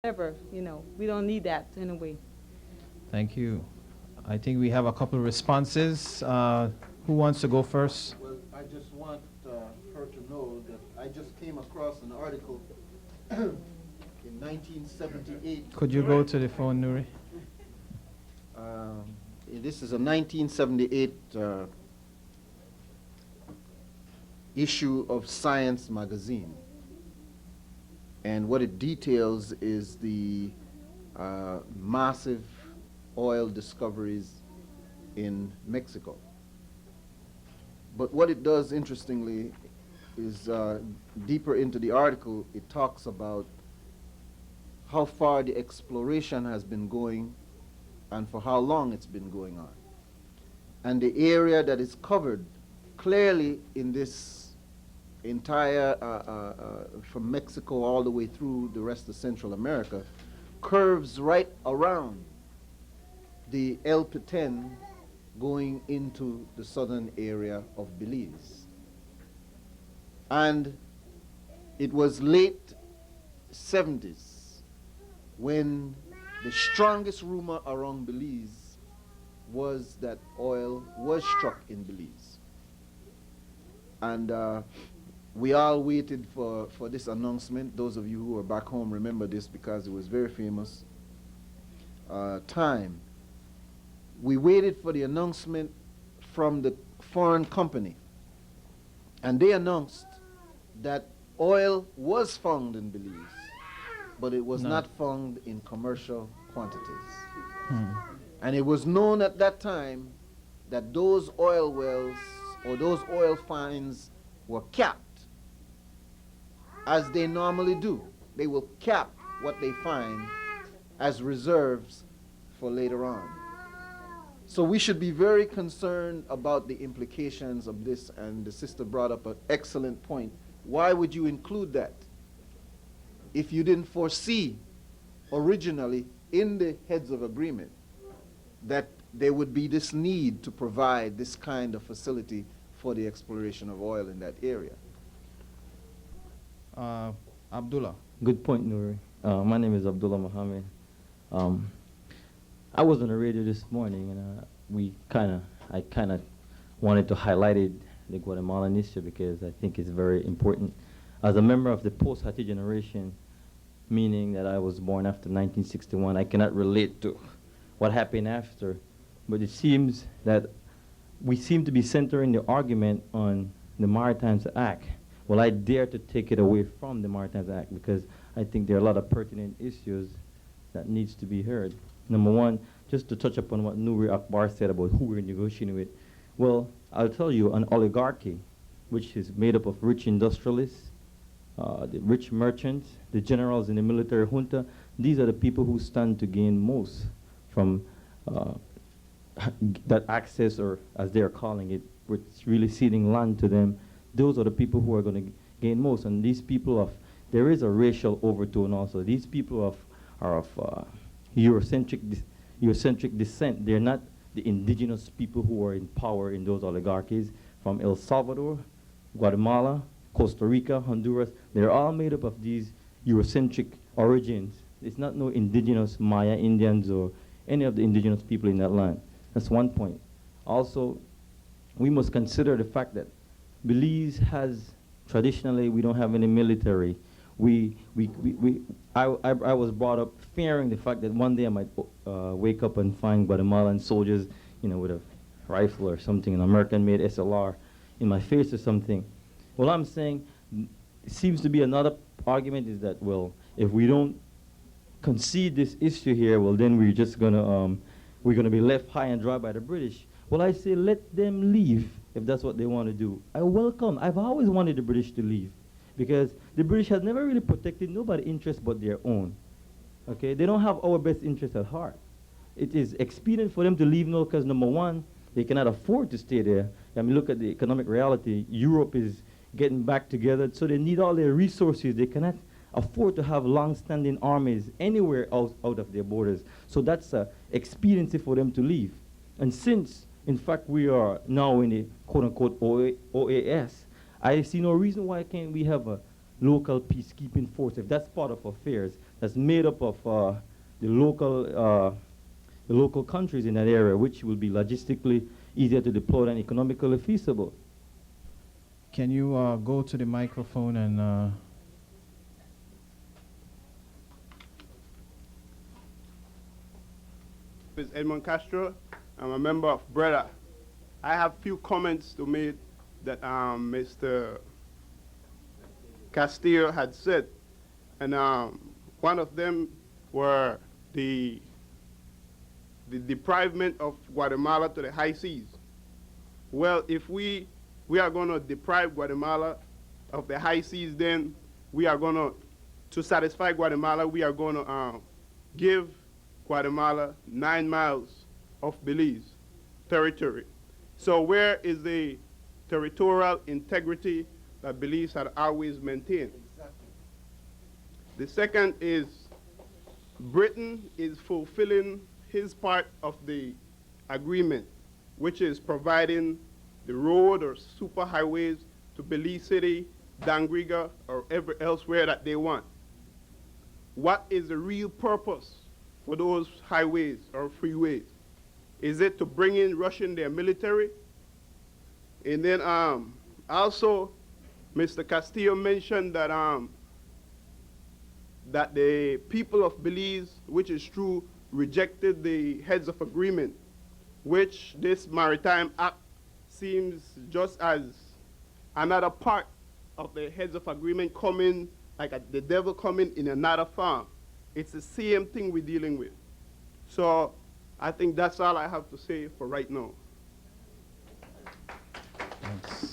whatever, we don't need that in a way. Thank you. I think we have a couple responses. Who wants to go first? Well, I just want her to know that I just came across an article in 1978. Could you go to the phone, Nuri? This is a 1978 issue of Science magazine. And what it details is the massive oil discoveries in Mexico. But what it does, interestingly, is deeper into the article, it talks about how far the exploration has been going and for how long it's been going on. And the area that is covered clearly in this entire, from Mexico all the way through the rest of Central America, curves right around the El Petén going into the southern area of Belize. And it was late 70s when the strongest rumor around Belize was that oil was struck in Belize. And we all waited for this announcement. Those of you who are back home remember this because it was very famous time. We waited for the announcement from the foreign company. And they announced that oil was found in Belize, but it was not found in commercial quantities. And it was known at that time that those oil wells or those oil finds were capped, as they normally do. They will cap what they find as reserves for later on. So we should be very concerned about the implications of this, and the sister brought up an excellent point. Why would you include that if you didn't foresee originally in the heads of agreement that there would be this need to provide this kind of facility for the exploration of oil in that area? Abdullah. Good point, Nuri. My name is Abdullah Mohammed. I was on the radio this morning, and I kind of wanted to highlight it, the Guatemalan issue, because I think it's very important. As a member of the post-Haiti generation, meaning that I was born after 1961, I cannot relate to what happened after, but it seems that we seem to be centering the argument on the Maritime Act. Well, I dare to take it away from the Maritime Act because I think there are a lot of pertinent issues that needs to be heard. Number one, just to touch upon what Nuri Akbar said about who we're negotiating with. Well, I'll tell you, an oligarchy, which is made up of rich industrialists, the rich merchants, the generals in the military junta, these are the people who stand to gain most from that access, or as they're calling it, which is really ceding land to them. Those are the people who are going to gain most. And these people there is a racial overtone also. These people are of Eurocentric descent. They're not the indigenous people who are in power in those oligarchies from El Salvador, Guatemala, Costa Rica, Honduras. They're all made up of these Eurocentric origins. It's not no indigenous Maya Indians or any of the indigenous people in that land. That's one point. Also, we must consider the fact that Belize has, traditionally, we don't have any military. I was brought up fearing the fact that one day I might wake up and find Guatemalan soldiers, with a rifle or something, an American-made SLR in my face or something. Well, I'm saying, it seems to be another argument is that, well, if we don't concede this issue here, well, then we're just we're gonna be left high and dry by the British. Well, I say let them leave if that's what they want to do. I've always wanted the British to leave, because the British has never really protected nobody's interest but their own. Okay, they don't have our best interest at heart. It is expedient for them to leave now because, number one, they cannot afford to stay there. I mean, look at the economic reality. Europe is getting back together, so they need all their resources. They cannot afford to have long-standing armies anywhere out of their borders. So that's an expediency for them to leave. And since, in fact, we are now in the quote-unquote OAS, I see no reason why can't we have local peacekeeping force, if that's part of affairs, that's made up of the local countries in that area, which will be logistically easier to deploy and economically feasible. Can you go to the microphone and Is Edmond Castro. I'm a member of Bredaa. I have few comments to make that Mr. Castillo had said, and one of them were the deprivement of Guatemala to the high seas. Well, if we are going to deprive Guatemala of the high seas, then we are going to satisfy Guatemala, we are going to give Guatemala 9 miles of Belize territory. So where is the territorial integrity that Belize had always maintained? Exactly. The second is Britain is fulfilling his part of the agreement, which is providing the road or superhighways to Belize City, Dangriga, or elsewhere that they want. What is the real purpose for those highways or freeways? Is it to bring in Russian their military? And then also, Mr. Castillo mentioned that that the people of Belize, which is true, rejected the heads of agreement, which this Maritime Act seems just as another part of the heads of agreement coming, like the devil coming in another farm. It's the same thing we're dealing with. So I think that's all I have to say for right now. Thanks.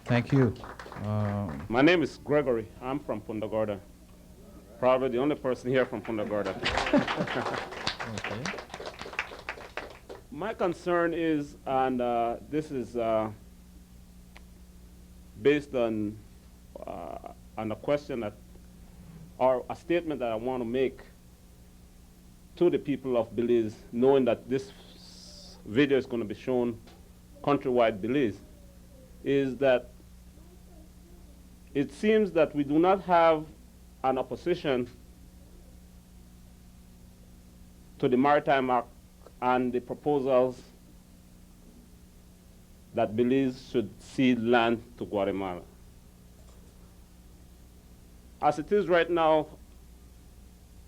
Thank you. My name is Gregory. I'm from Punta Gorda. Probably the only person here from Punta Gorda. Okay. My concern is, and this is based on a question that, or a statement that I want to make to the people of Belize, knowing that this video is going to be shown countrywide Belize, is that it seems that we do not have an opposition to the Maritime Act and the proposals that Belize should cede land to Guatemala. As it is right now,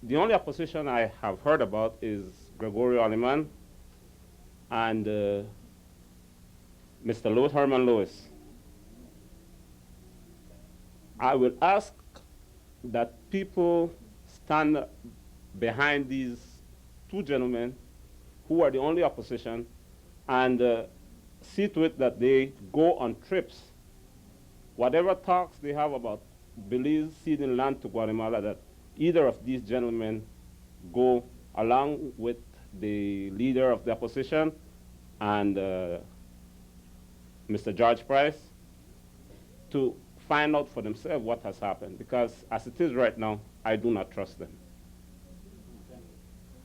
the only opposition I have heard about is Gregorio Aleman and Mr. Louis Herman Lewis. I will ask that people stand behind these two gentlemen who are the only opposition and see to it that they go on trips. Whatever talks they have about Belize ceding land to Guatemala, that either of these gentlemen go along with the leader of the opposition and Mr. George Price to find out for themselves what has happened, because as it is right now, I do not trust them.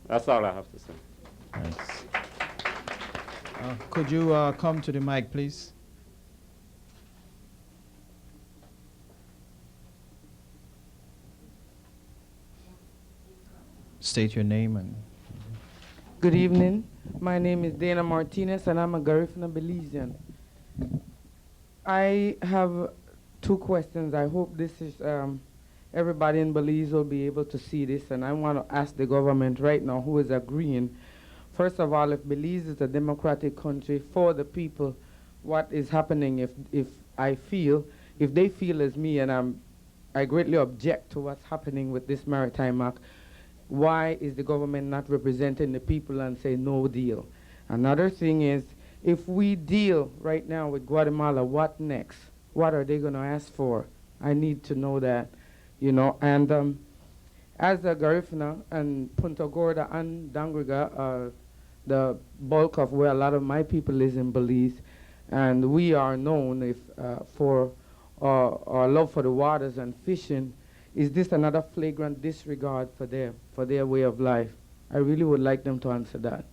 That's all I have to say. Thanks. Could you come to the mic, please? State your name and... Good evening. My name is Dana Martinez, and I'm a Garifuna Belizean. I have two questions. I hope this is, everybody in Belize will be able to see this, and I want to ask the government right now who is agreeing. First of all, if Belize is a democratic country for the people, what is happening if they feel as me, and I greatly object to what's happening with this Maritime Act, why is the government not representing the people and say no deal? Another thing is, if we deal right now with Guatemala, what next? What are they going to ask for? I need to know that, you know. And as a Garifuna and Punta Gorda and Dangriga, the bulk of where a lot of my people is in Belize, and we are known for our love for the waters and fishing. Is this another flagrant disregard for their way of life? I really would like them to answer that.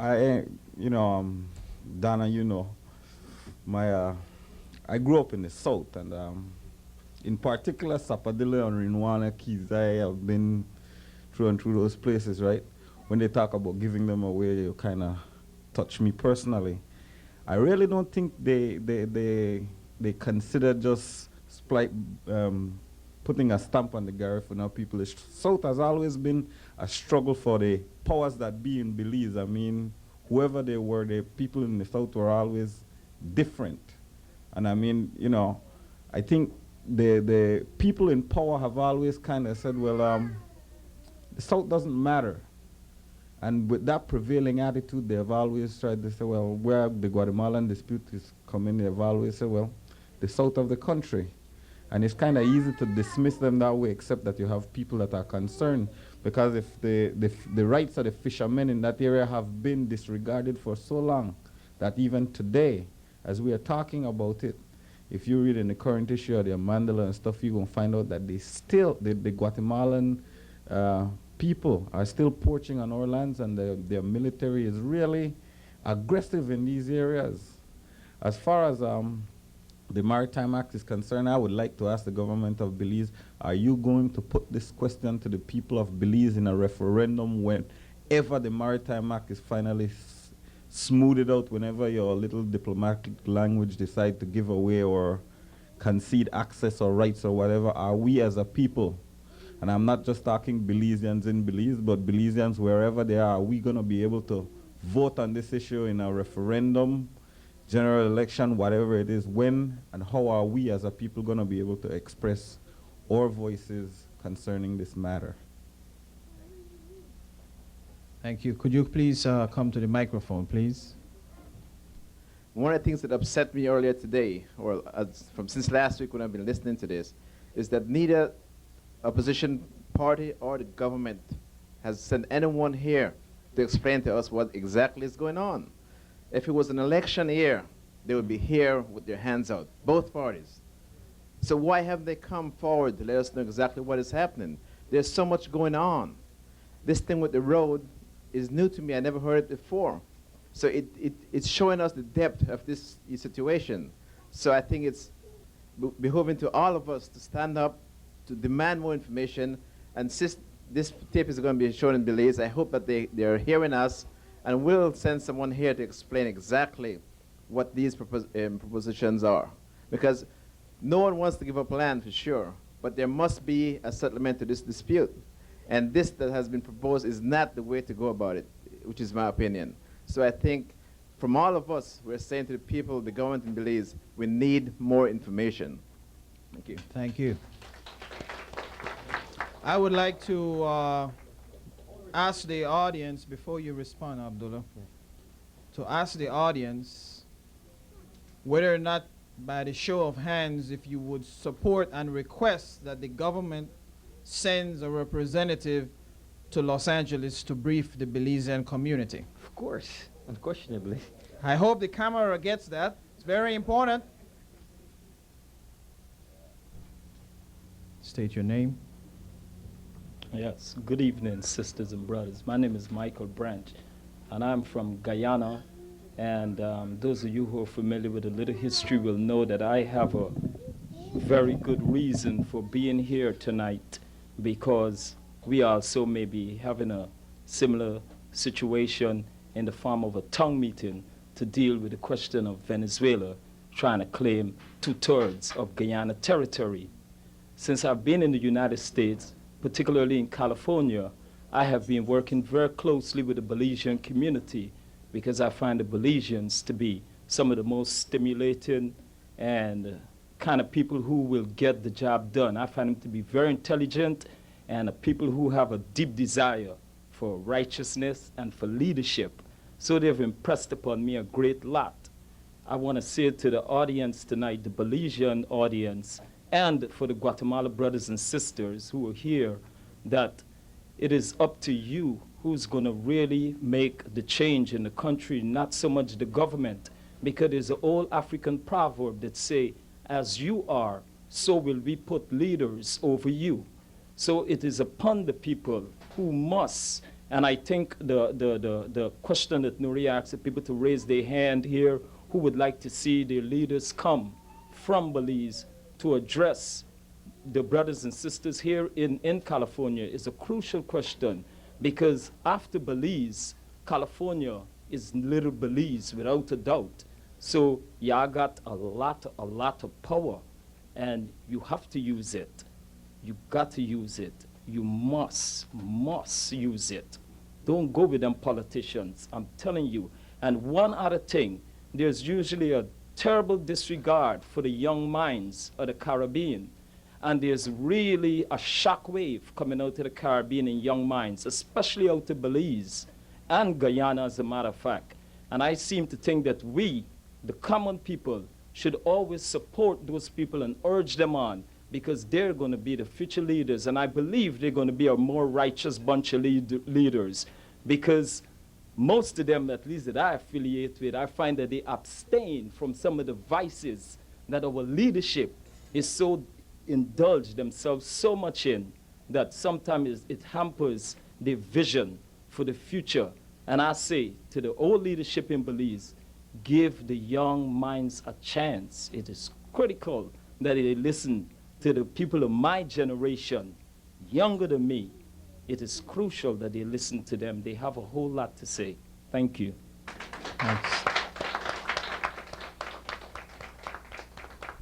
Donna, I grew up in the South, and in particular, Sapadilla and Rinwana Keys, I have been through and through those places, right? When they talk about giving them away, you kind of touch me personally. I really don't think they consider just putting a stamp on the Garifuna people. The South has always been a struggle for the powers that be in Belize. I mean, whoever they were, the people in the South were always different. And I mean, I think the people in power have always kind of said, well, the South doesn't matter. And with that prevailing attitude, they have always tried to say, well, where the Guatemalan dispute is coming, they have always said, well, the south of the country. And it's kind of easy to dismiss them that way, except that you have people that are concerned. Because if the rights of the fishermen in that area have been disregarded for so long, that even today, as we are talking about it, if you read in the current issue of the Mandela and stuff, you're going to find out that the Guatemalan people are still poaching on our lands, and their military is really aggressive in these areas. As far as the Maritime Act is concerned, I would like to ask the government of Belize, are you going to put this question to the people of Belize in a referendum whenever the Maritime Act is finally smoothed out, whenever your little diplomatic language decide to give away or concede access or rights or whatever? Are we as a people, and I'm not just talking Belizeans in Belize, but Belizeans wherever they are we going to be able to vote on this issue in a referendum, general election, whatever it is? When and how are we as a people going to be able to express our voices concerning this matter? Thank you. Could you please come to the microphone, please? One of the things that upset me earlier today, or since last week when I've been listening to this, is that neither opposition party or the government has sent anyone here to explain to us what exactly is going on. If it was an election year, they would be here with their hands out, both parties. So why haven't they come forward to let us know exactly what is happening? There's so much going on. This thing with the road is new to me. I never heard it before. So it's showing us the depth of this situation. So I think it's behoving to all of us to stand up, to demand more information, and since this tape is going to be shown in Belize, I hope that they are hearing us, and we'll send someone here to explain exactly what these propositions are. Because no one wants to give up land for sure, but there must be a settlement to this dispute. And this that has been proposed is not the way to go about it, which is my opinion. So I think from all of us, we're saying to the people, the government in Belize, we need more information. Thank you. Thank you. I would like to ask the audience, before you respond, Abdullah, to ask the audience whether or not, by the show of hands, if you would support and request that the government sends a representative to Los Angeles to brief the Belizean community. Of course, unquestionably. I hope the camera gets that. It's very important. State your name. Yes, good evening, sisters and brothers. My name is Michael Branch, and I'm from Guyana. And those of you who are familiar with a little history will know that I have a very good reason for being here tonight, because we also may be having a similar situation in the form of a tongue meeting to deal with the question of Venezuela trying to claim 2/3 of Guyana territory. Since I've been in the United States, particularly in California, I have been working very closely with the Belizean community, because I find the Belizeans to be some of the most stimulating and kind of people who will get the job done. I find them to be very intelligent and people who have a deep desire for righteousness and for leadership. So they've impressed upon me a great lot. I want to say to the audience tonight, the Belizean audience, and for the Guatemala brothers and sisters who are here, that it is up to you who's going to really make the change in the country, not so much the government, because there's an old African proverb that say, as you are, so will we put leaders over you. So it is upon the people who must And I think the question that Nuri asked, people to raise their hand here who would like to see their leaders come from Belize to address the brothers and sisters here in California is a crucial question, because after Belize, California is little Belize without a doubt. So y'all got a lot of power, and you have to use it. You got to use it. You must use it. Don't go with them politicians, I'm telling you. And one other thing, there's usually a terrible disregard for the young minds of the Caribbean. And there's really a shockwave coming out of the Caribbean in young minds, especially out of Belize and Guyana, as a matter of fact. And I seem to think that we, the common people, should always support those people and urge them on, because they're going to be the future leaders. And I believe they're going to be a more righteous bunch of leaders, because most of them, at least that I affiliate with, I find that they abstain from some of the vices that our leadership is so indulged themselves so much in, that sometimes it hampers their vision for the future. And I say to the old leadership in Belize, give the young minds a chance. It is critical that they listen to the people of my generation, younger than me. It is crucial that they listen to them. They have a whole lot to say. Thank you. Thanks.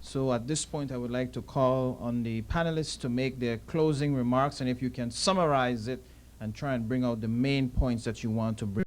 So at this point, I would like to call on the panelists to make their closing remarks, and if you can summarize it and try and bring out the main points that you want to bring.